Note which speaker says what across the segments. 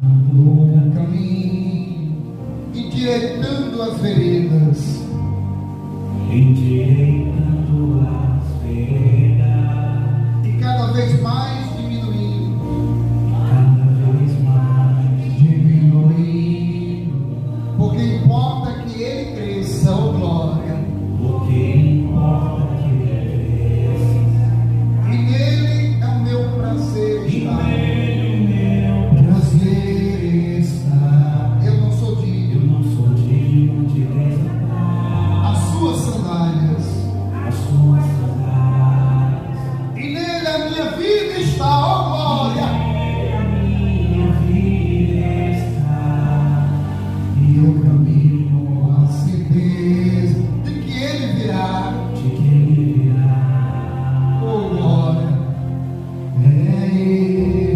Speaker 1: no caminho, endireitando as veredas, e cada vez mais diminuindo, porque importa que ele cresça, oh glória, e nele é o meu prazer estar. Eu não sou digno de desatar as suas sandálias, e nele a minha vida está, ó glória, e eu caminho com a certeza de que ele virá, ó glória, é ele,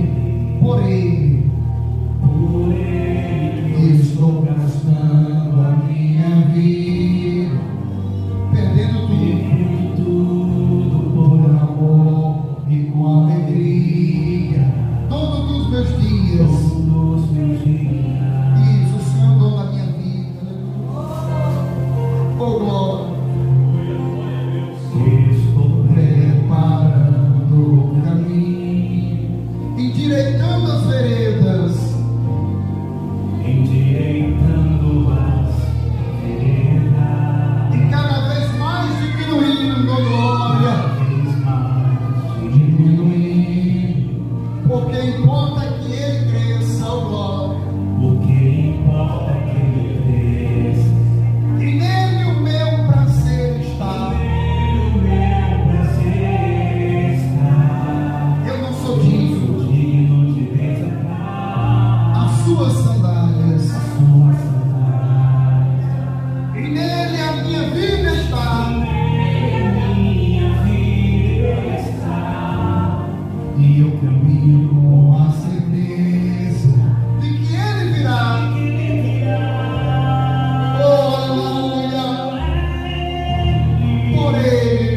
Speaker 1: por ele estou gastando a minha vida, perdendo tudo por amor e com alegria, todos os meus dias. Isso, o Senhor, dono da minha vida. Oh glória, estou preparando o caminho, endireitando as veredas, e cada vez mais diminuindo, oh glória, porque importa que ele cresça, oh glória, e nele o meu prazer está. Eu não sou digno de desatar as suas sandálias, e nele a minha vida está. E eu caminho com a certeza de que ele virá. Oh, aleluia! Por ele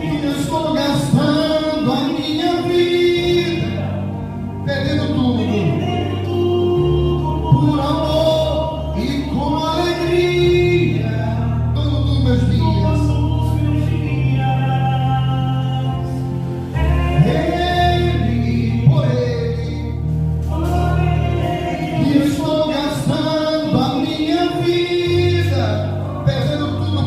Speaker 1: que eu estou gastando a minha vida, perdendo tudo por amor e com alegria, todos os meus dias. Ele, por ele, que eu estou gastando a minha vida, perdendo tudo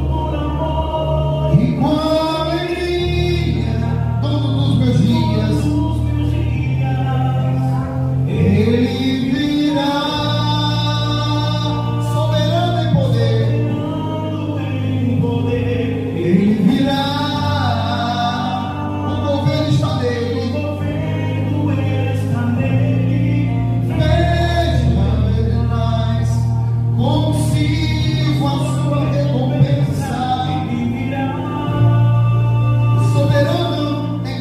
Speaker 1: por amor e com alegria, todos os meus dias. Ele virá, soberano em poder. Ele virá, o governo está nele. Veja ele traz consigo a sua recompensa. Soberano em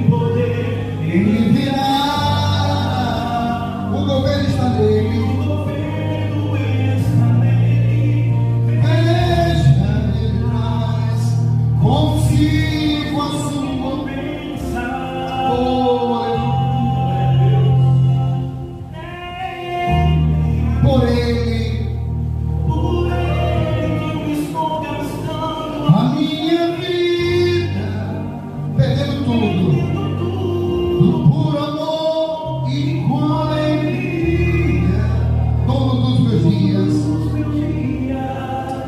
Speaker 1: poder. Ele virá, o governo está nele. Veja ele traz consigo a sua por ele, a minha vida, perdendo tudo por amor e com alegria, todos os meus dias.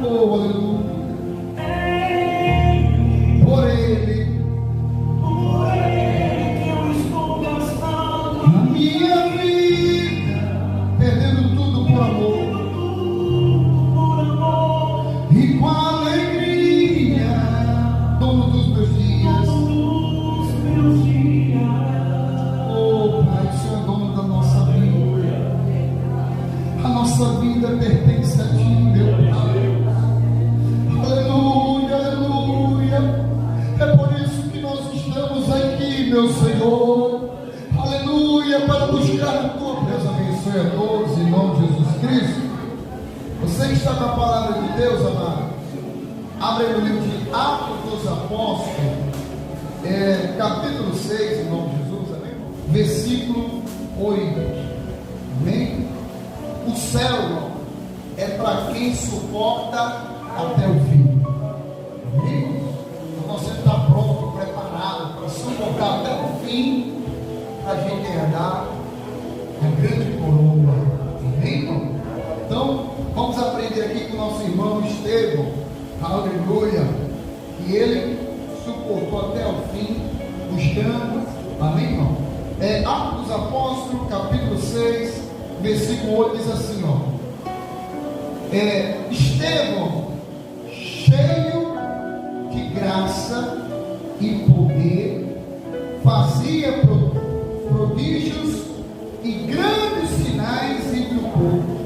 Speaker 1: Oh, aleluia! Por ele, a minha vida, perdendo tudo por amor e com alegria, todos os meus dias. Oh Pai, o Senhor é dono da nossa vida. A nossa vida pertence a Ti, meu Pai. Aleluia, aleluia. É por isso que nós estamos aqui, meu Senhor. Aleluia, para buscar a Tua presença. Abençoe a todos em nome de Jesus Cristo. Você que está com a palavra de Deus, amado, abre o livro de Atos dos Apóstolos. capítulo 6, em nome de Jesus, amém? Versículo 8, amém? O céu, irmão, é para quem suporta até o fim, amém? Então você está pronto, preparado para suportar até o fim, para a gente herdar a grande coroa, amém, irmão? Então, vamos aprender aqui com o nosso irmão Estevão, aleluia, que ele suportou até o fim, buscando, amém, irmão? Atos dos Apóstolos, capítulo 6, versículo 8, diz assim, ó. Estevão, cheio de graça e poder, fazia prodígios e grandes sinais entre o povo.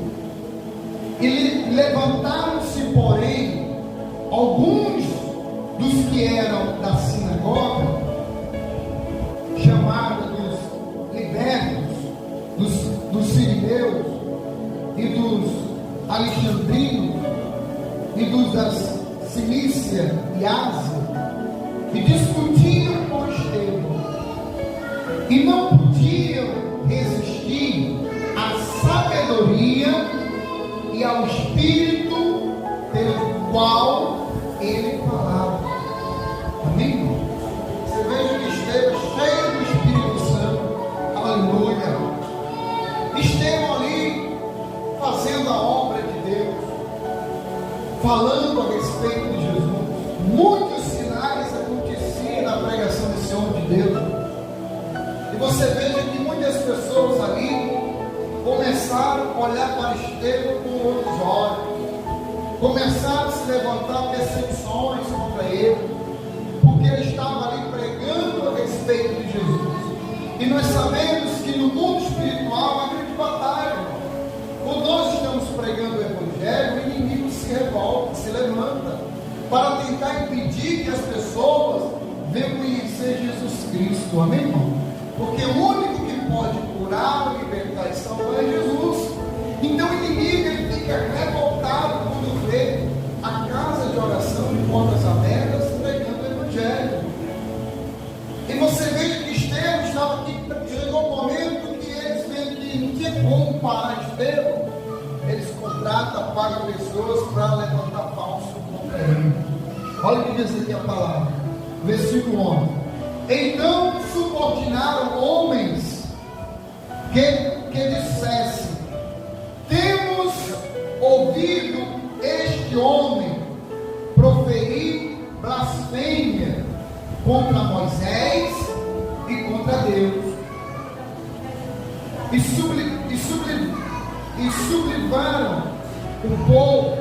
Speaker 1: E levantaram-se, porém, alguns dos que eram da sinagoga, chamados dos libertos, dos sirineus e dos alexandrinos e dos da Cilícia e Ásia, e discutiam com Estevão, e não podiam resistir à sabedoria e ao espírito pelo qual ele falava. Amém, irmão? Você veja que Estevão, cheio do Espírito Santo, aleluia. Estevão ali, fazendo a obra de Deus, falando a respeito de Jesus. Muitos sinais aconteciam na pregação desse homem de Deus. E você veja que muitas pessoas ali começaram a olhar para Estevão com outros olhos, começaram a se levantar perseguições contra ele, porque ele estava ali pregando a respeito de Jesus. E nós sabemos que no mundo espiritual há uma grande batalha, irmão. Quando nós estamos pregando o Evangelho, o inimigo se revolta, se levanta, para tentar impedir que as pessoas venham conhecer Jesus Cristo, amém, irmão? Porque o único que pode curar, libertar e salvar é Jesus. Então o inimigo, ele fica revoltado quando vê a casa de oração de portas abertas pregando o Evangelho. E você veja que Estevão estava aqui, chegou um momento que eles veem que não tinha como parar Estevão. Eles contratam, pagam pessoas para levantar falso contra ele. Olha o que diz aqui a palavra, versículo 11. Então subordinaram homens que dissessem: temos ouvido este homem proferir blasfêmia contra Moisés e contra Deus. E sublimaram o povo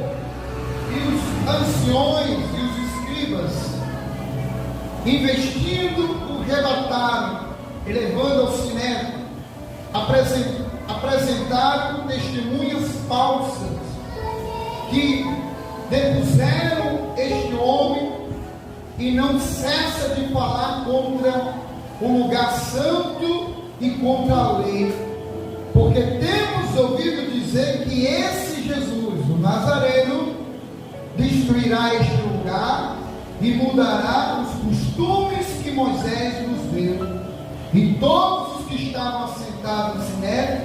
Speaker 1: e os anciões e os escribas, investindo, o rebataram e levando ao sinédrio, apresentaram testemunhas falsas que depuseram este homem, e não cessa de falar contra o lugar santo e contra a lei, porque temos ouvido dizer que esse Jesus, o Nazareno, destruirá este lugar e mudará os costumes que Moisés nos deu. E todos os que estavam assentados no sinédrio,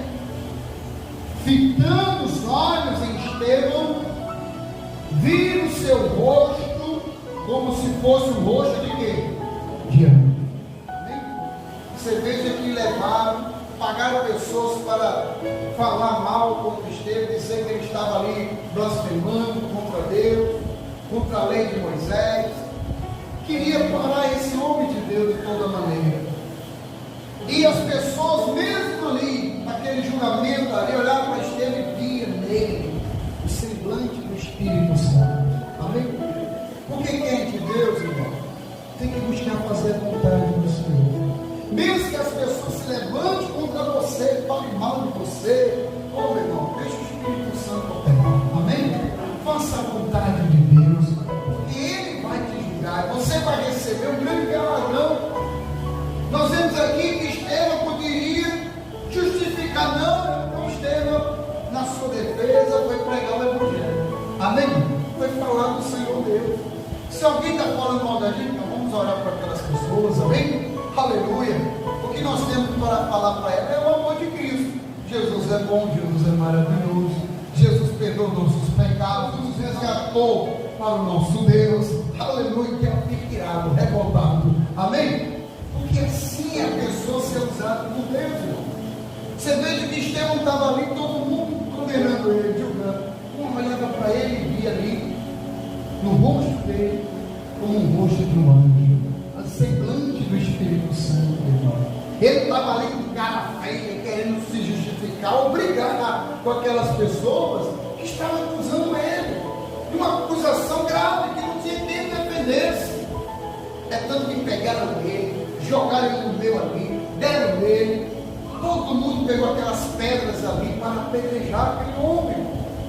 Speaker 1: fitando os olhos em Estevão, viram seu rosto como se fosse o rosto de quê? De anjo. Você veja que levaram, pagaram pessoas para falar mal contra Estevão, dizer que ele estava ali blasfemando contra Deus, contra a lei de Moisés. Queria parar esse homem de Deus de toda maneira. E as pessoas, mesmo ali, naquele julgamento ali, olhavam para Estevão e viam nele o semblante do Espírito Santo. Amém? Porque quem é de Deus, irmão, tem que buscar fazer a vontade do Senhor. Mesmo que as pessoas se levantem contra você, falem mal de você, ô meu irmão, deixa o Espírito Santo operar. Amém? Faça a vontade de Deus, porque Ele vai te julgar. Você vai receber um grande galardão. Nós vemos aqui que Estevão poderia justificar, não, Estevão, na sua defesa, foi pregar o Evangelho. Amém? Foi falar do Senhor Deus. Se alguém está falando mal da gente, então vamos orar para aquelas pessoas, amém? para falar para ela é o amor de Cristo. Jesus é bom, Jesus é maravilhoso, Jesus perdoou nossos pecados, nos resgatou para o nosso Deus, aleluia, que ela fique irado, revoltado, amém? Porque assim a pessoa ser usada por Deus, irmão. Você veja que Estevão estava ali, todo mundo condenando ele, julgando. Um olhava para ele e via ali, no rosto dele, como um rosto de um anjo, a semblante do Espírito Santo, irmão. Ele estava ali com cara feia, querendo se justificar, ou brigar com aquelas pessoas que estavam acusando ele, de uma acusação grave que não tinha quem defendesse. É tanto que pegaram ele, jogaram ele no meio ali, deram nele, todo mundo pegou aquelas pedras ali para apedrejar aquele homem.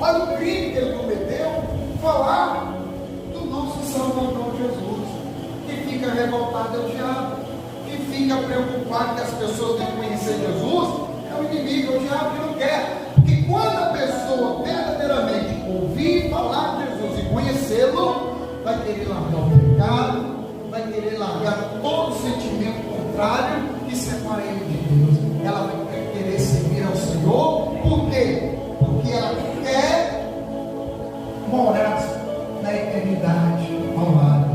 Speaker 1: Olha o crime que ele cometeu, falar do nosso Salvador Jesus, que fica revoltado é o diabo, que fica preocupado que as pessoas têm que conhecer Jesus, é o inimigo, é o diabo que não quer. Porque quando a pessoa verdadeiramente ouvir falar de Jesus e conhecê-lo, vai querer largar o pecado, vai querer largar todo sentimento contrário que separa ele de Deus. Ela vai querer servir ao Senhor. Por quê? Porque ela quer morar na eternidade ao lado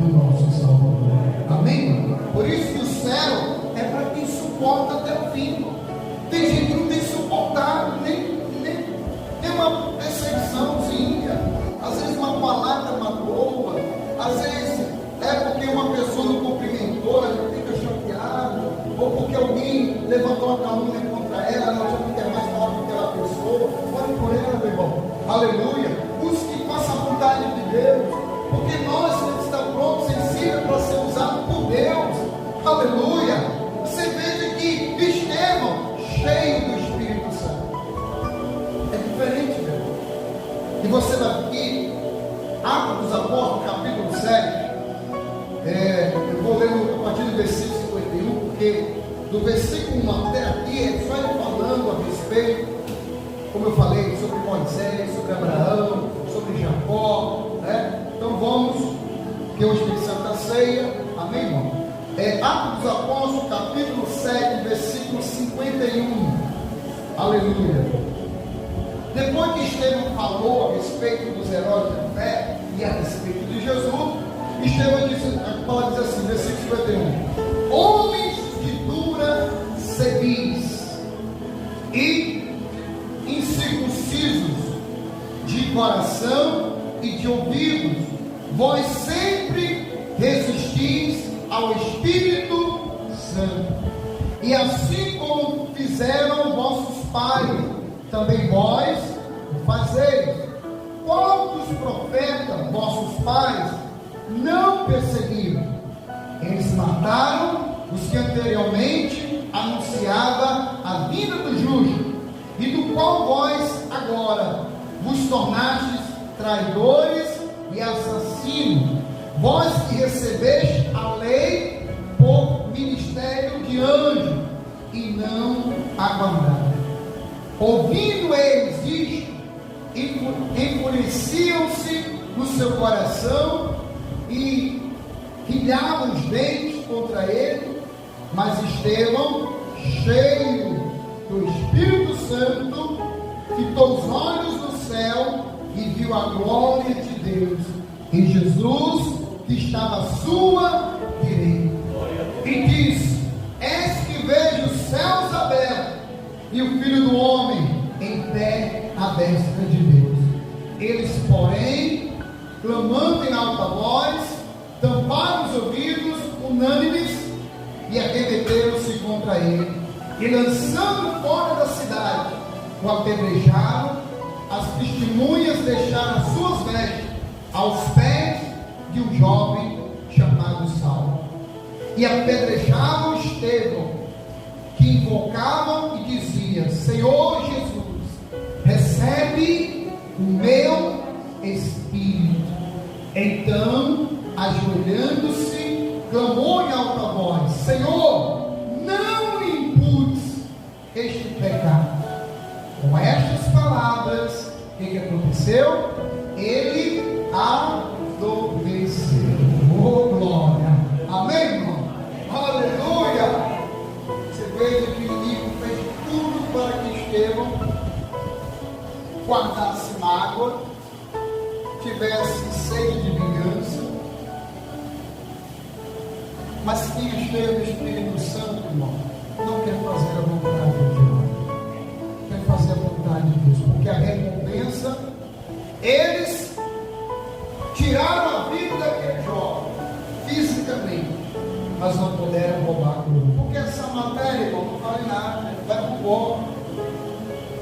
Speaker 1: do nosso Salvador. Amém? Por isso que o céu é para quem suporta até o fim. Tem gente que não tem suportado nem uma perseguiçãozinha, às vezes uma palavra magoa, às vezes é porque uma pessoa não cumprimentou, ela fica chateada, ou porque alguém levantou uma calúnia contra ela já não quer mais falar com aquela pessoa. Ore por ela, meu irmão, aleluia. Busque faça a vontade de Deus, porque nós temos que estar prontos, sensíveis para ser usados por Deus, aleluia. Você veja que Estevão, cheio do Espírito Santo, é diferente, meu irmão. E você vai aqui, Atos dos Apóstolos, capítulo 7. Eu vou ler a partir do versículo 51, porque do versículo 1 até aqui é só ele falando a respeito, como eu falei, sobre Moisés, sobre Abraão, sobre Jacó, né? Então vamos, que hoje tem Santa Ceia, amém, irmão? Atos dos Apóstolos, capítulo 7, versículo 51, aleluia. Depois que Estevão falou a respeito dos heróis da fé e a respeito de Jesus, Estevão disse, a palavra diz assim, versículo 51, homens de dura cerviz e incircuncisos de coração e de ouvidos, vós sempre resistis ao Espírito Santo, e assim como fizeram vossos pais, também vós fazeis. Qual dos profetas, vossos pais, não perseguiram? Eles mataram os que anteriormente anunciava a vinda do justo, e do qual vós agora vos tornastes traidores e assassinos, vós que recebeste a lei por ministério de anjo e não aguardaram. Ouvindo eles isto, enfureciam-se no seu coração e rilhavam os dentes contra ele. Mas Estevão, cheio do Espírito Santo, fitou os olhos no céu e viu a glória de Deus e Jesus que estava à sua direita, e disse: eis que vejo os céus abertos e o Filho do Homem em pé à destra de Deus. Eles, porém, clamando em alta voz, tamparam os ouvidos unânimes e arremeteram-se contra ele, e lançando fora da cidade, o apedrejaram. As testemunhas deixaram as suas vestes aos pés de um jovem chamado Saulo, e apedrejavam Estevão, que invocavam e dizia: Senhor Jesus, recebe o meu espírito. Então, ajoelhando-se, clamou em alta voz: Senhor, não me imputes este pecado. Com estas palavras, o que aconteceu? Ele adormeceu. Oh, glória! Amém, irmão? Aleluia! Você veja guardasse mágoa, tivesse sede de vingança. Mas quem é cheio do Espírito Santo, irmão, não quer fazer a vontade de Deus, quer fazer a vontade de Deus, porque a recompensa, eles tiraram a vida daquele jovem, fisicamente, mas não puderam roubar a coroa. Porque essa matéria, irmão, não vale nada, vai para o pó,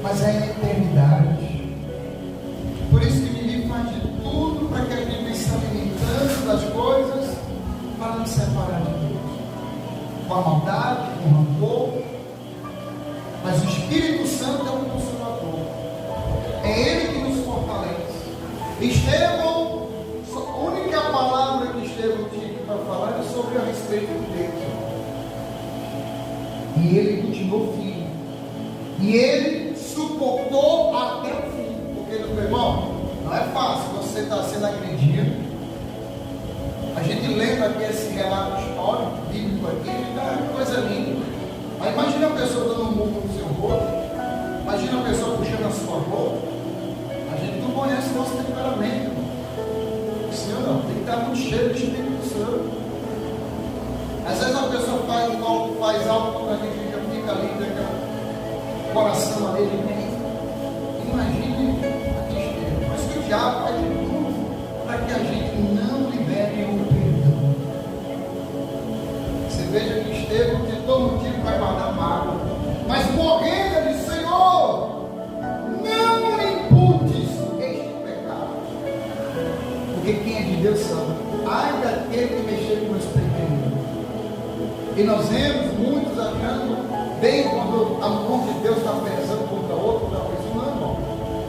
Speaker 1: mas é a eternidade. Por isso que o inimigo faz de tudo para que a gente se alimentando das coisas, para nos separar de Deus, com a maldade, com o rancor. Mas o Espírito Santo é o Consolador, é Ele que nos fortalece. Estevão, a única palavra que Estevão tinha para falar é sobre a respeito de Deus, e ele continuou firme, e ele suportou até o fim. Porque, meu irmão, não é fácil você estar sendo agredido. A gente lembra aqui esse relato histórico, bíblico aqui, é coisa linda. Mas imagina a pessoa dando um murro no seu rosto, imagina a pessoa puxando a sua roupa. A gente não conhece o nosso temperamento, irmão. O Senhor não, tem que estar muito cheio do Espírito Santo. Às vezes a pessoa faz algo contra a gente, já fica ali, o coração ali, imagine a tristeza. Mas que o diabo faz de tudo para que a gente não libere o perdão. Você veja que Estevão tentou motivo para guardar mágoa, mas morrendo ele disse: Senhor, não imputes este pecado. Porque quem é de Deus sabe, ai daquele que mexer com meus pequenos. E nós vemos muitos achando bem quando a mão de Deus está pesando contra outro, não, isso não, irmão.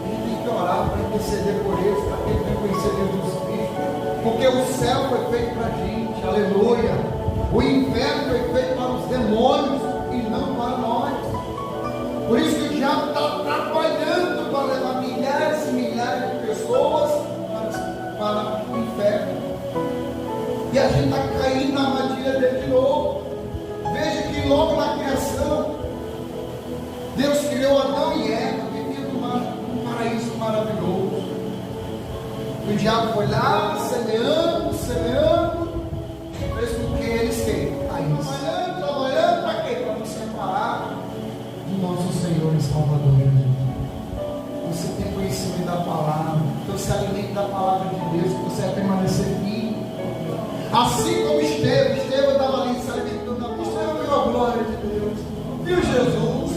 Speaker 1: A gente tem que orar para interceder por eles, para que eles venham conhecer Jesus Cristo. Porque o céu foi feito para a gente, aleluia. O inferno foi feito para os demônios e não para nós. Por isso que o diabo está trabalhando para levar milhares e milhares de pessoas para o inferno. E a gente está caindo na armadilha dele de novo. Veja que logo na criação, Deus criou Adão e Eva, viviam num paraíso maravilhoso. O diabo foi lá, semeando, fez com que eles caíssem. Trabalhando para quê? Para nos separar do nosso Senhor e Salvador Jesus. Você tem conhecimento da palavra, então se alimente da palavra de Deus, você vai permanecer firme. Assim como Estevão estava ali se alimentando da palavra, viu a glória de Deus, viu Jesus,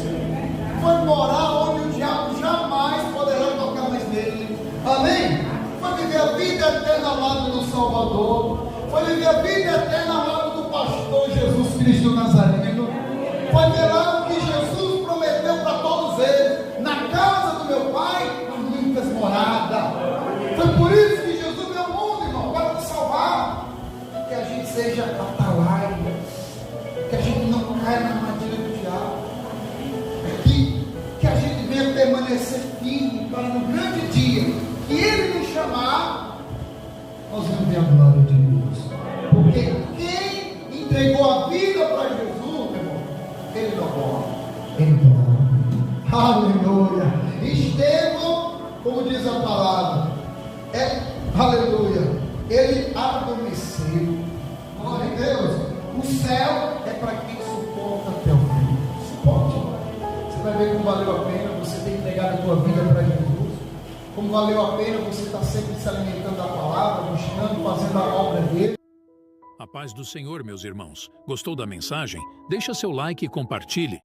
Speaker 1: foi morar onde o diabo jamais poderá tocar mais nele. Amém? Foi viver a vida eterna ao lado do Salvador, foi viver a vida eterna ao lado do pastor Jesus Cristo Nazareno, foi ver lá o que Jesus prometeu para todos eles: na casa do meu Pai há muitas moradas. Foi por isso que Jesus veio ao mundo, irmão, para nos salvar. Que a gente seja atalaia, que a gente não caia na armadilha do diabo, que a gente venha permanecer firme para no grande dia que Ele nos chamar, nós vamos ver a glória de Deus. Porque quem entregou a vida para Jesus, meu irmão, Ele não morre, Ele morre. Aleluia. Estevão, como diz a palavra, aleluia, ele adormeceu. Glória a Deus. O céu é para quem suporta até o fim. Suporte. Você vai ver como valeu a pena você ter entregado a tua vida para Jesus. Como valeu a pena você estar sempre se alimentando da palavra, buscando, fazendo a obra dele.
Speaker 2: A paz do Senhor, meus irmãos. Gostou da mensagem? Deixa seu like e compartilhe.